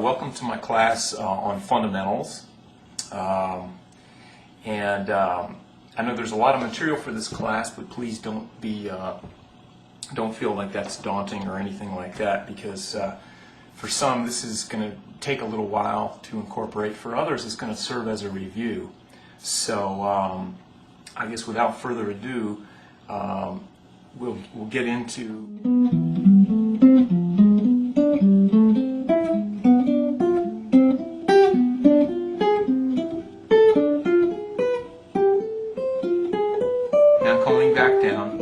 welcome to my class on fundamentals. I know there's a lot of material for this class, but please don't feel like that's daunting or anything like that, because for some this is going to take a little while to incorporate. For others it's going to serve as a review. So I guess without further ado, we'll get into coming back down.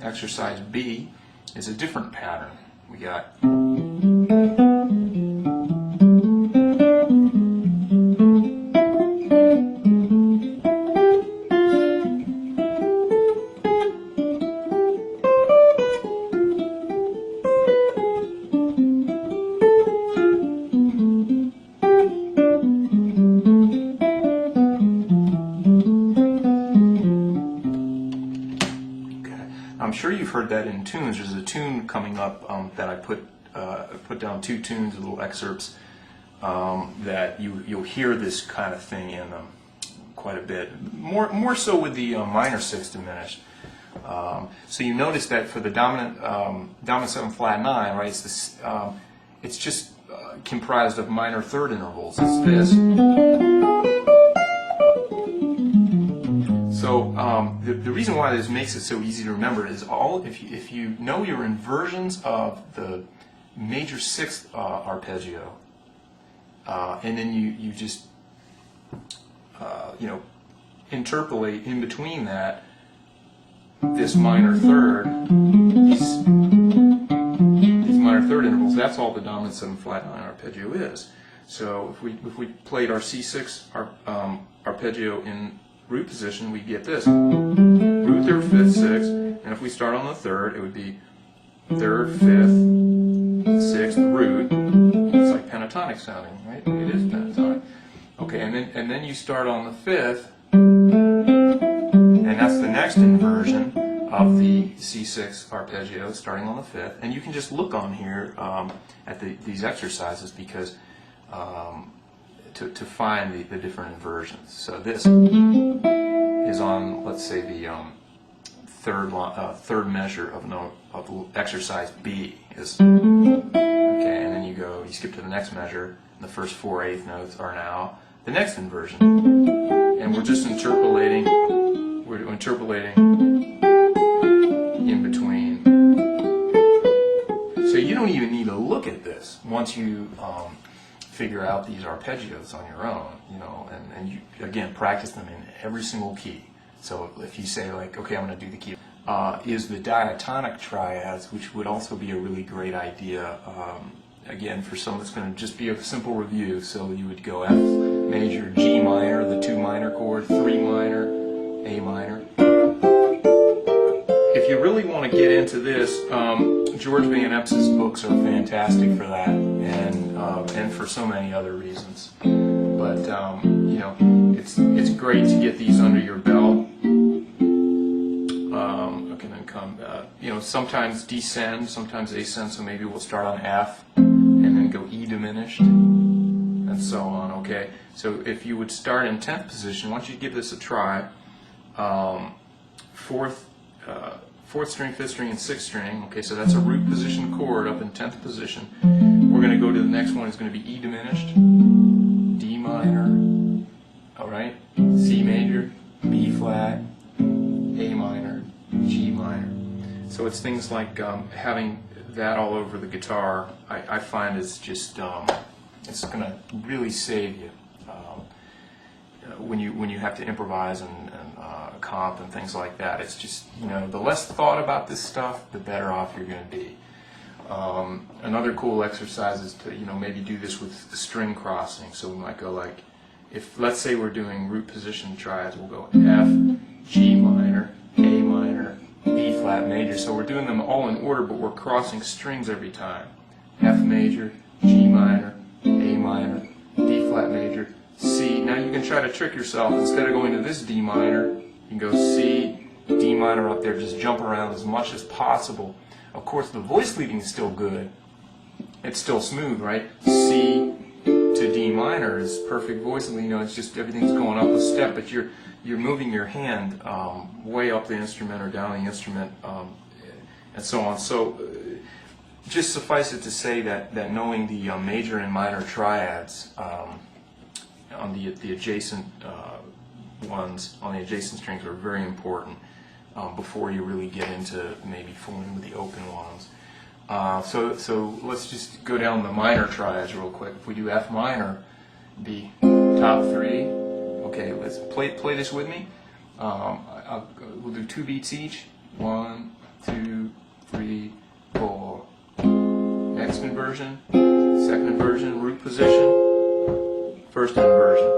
Exercise B is a different pattern. We got I'm sure you've heard that in tunes. There's a tune coming up that I put down two tunes, little excerpts, that you'll hear this kind of thing in them quite a bit. More so with the minor sixth diminished. So you notice that for the dominant 7 flat 9, right? It's this. It's just comprised of minor third intervals. It's this. So the reason why this makes it so easy to remember is if you know your inversions of the major sixth arpeggio, and then you just interpolate in between that this minor third, these minor third intervals. That's all the dominant 7 flat 9 arpeggio is. So if we played our C6 arpeggio in root position, we get this: root, third, fifth, sixth, and if we start on the third, it would be third, fifth, sixth, root. It's like pentatonic sounding, right? It is pentatonic. Okay, and then you start on the fifth, and that's the next inversion of the C6 arpeggio, starting on the fifth. And you can just look on here at these exercises, because to find the different inversions. So this is on, let's say, the third measure of exercise B is okay, and then you skip to the next measure, and the first 4/8 notes are now the next inversion, and we're just interpolating. We're interpolating in between. So you don't even need to look at this once you figure out these arpeggios on your own, and you again practice them in every single key. So if you say, like, okay, I'm going to do the key, is the diatonic triads, which would also be a really great idea. Again, for some, it's going to just be a simple review. So you would go F major, G minor, the 2 minor chord, 3 minor, A minor. If you really want to get into this, George Van Eps's books are fantastic for that, and for so many other reasons. But it's great to get these under your belt. Okay, then come. Sometimes descend, sometimes ascend. So maybe we'll start on F and then go E diminished, and so on. Okay. So if you would start in 10th position, once you give this a try, fourth string, 5th string, and 6th string. Okay, so that's a root position chord up in 10th position. We're going to go to the next one. It's going to be E diminished, D minor, all right, C major, B flat, A minor, G minor. So it's things like having that all over the guitar. I find is just it's going to really save you when you have to improvise and comp and things like that. It's just, the less thought about this stuff, the better off you're going to be. Another cool exercise is to maybe do this with string crossing. So we might go like, if let's say we're doing root position triads, we'll go F, G minor, A minor, B flat major. So we're doing them all in order, but we're crossing strings every time. F major, G minor, A minor, D flat major, C. Now Now you can try to trick yourself. Instead of going to this D minor, you can go C, D minor up there, just jump around as much as possible. Of course, the voice leading is still good. It's still smooth, right? C to D minor is perfect voice leading. It's just everything's going up a step, but you're moving your hand way up the instrument or down the instrument, and so on. So just suffice it to say that knowing the major and minor triads on the adjacent ones, on the adjacent strings, are very important before you really get into maybe fooling with the open ones. So let's just go down the minor triads real quick. If we do F minor, be top 3. Okay, let's play this with me. We'll do 2 beats each. 1, 2, 3, 4. Next inversion, second inversion, root position, first inversion.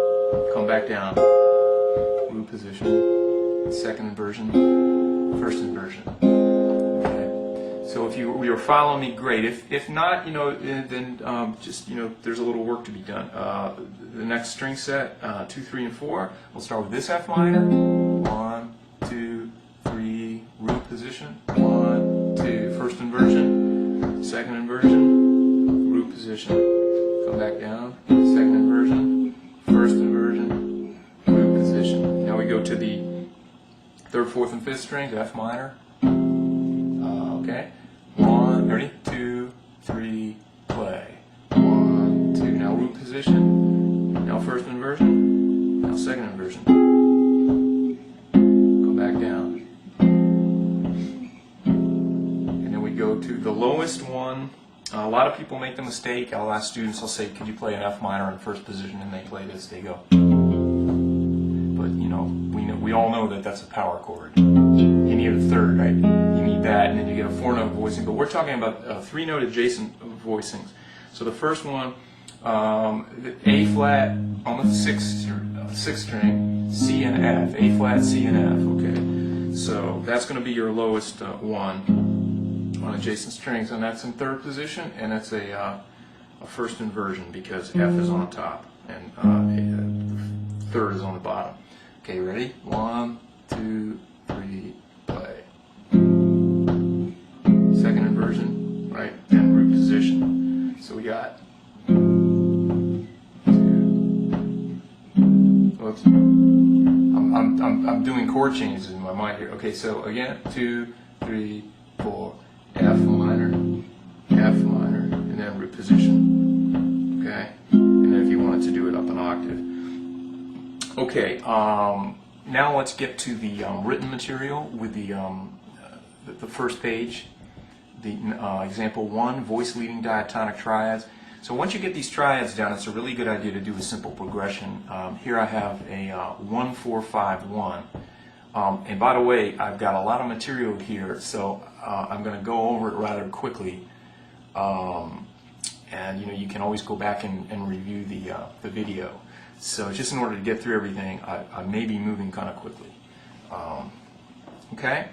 Come back down, root position, second inversion, first inversion. Okay. So if you were following me, great. If not, then just there's a little work to be done. The next string set, 2, 3, and 4. We'll start with this F minor. 1, 2, 3. Root position. 1, 2. First inversion. Second inversion. Root position. Come back down. Second inversion. First inversion. Root position. Now we go to the 3rd, 4th, and 5th strings. F minor. Okay. 1, ready? 2, 3, play. 1, 2. Now root position. Now first inversion. Now second inversion. Go back down. And then we go to the lowest one. A lot of people make the mistake. I'll ask students, I'll say, could you play an F minor in first position? And they play this, they go. But we all know that that's a power chord. You need a third, right? You need that, and then you get a 4-note voicing. But we're talking about 3-note adjacent voicings. So the first one, A flat on the 6th string, C and F. A flat, C and F. Okay. So that's going to be your lowest one on adjacent strings, and that's in 3rd position, and it's a first inversion because F is on the top and 3rd is on the bottom. Okay, ready? 1, 2, 3, play. Second inversion, right, and root position. So we got 2. Whoops. I'm doing chord changes in my mind here. Okay, so again, 2, 3, 4. F minor, and then root position. Okay, and then if you wanted to do it up an octave. Okay, now let's get to the written material with the first page. The example 1, voice leading diatonic triads. So once you get these triads down, it's a really good idea to do a simple progression. Here I have a 1, 4, 5, 1. And by the way, I've got a lot of material here, so I'm going to go over it rather quickly. And you can always go back and review the video. So just in order to get through everything, I may be moving kind of quickly. Okay?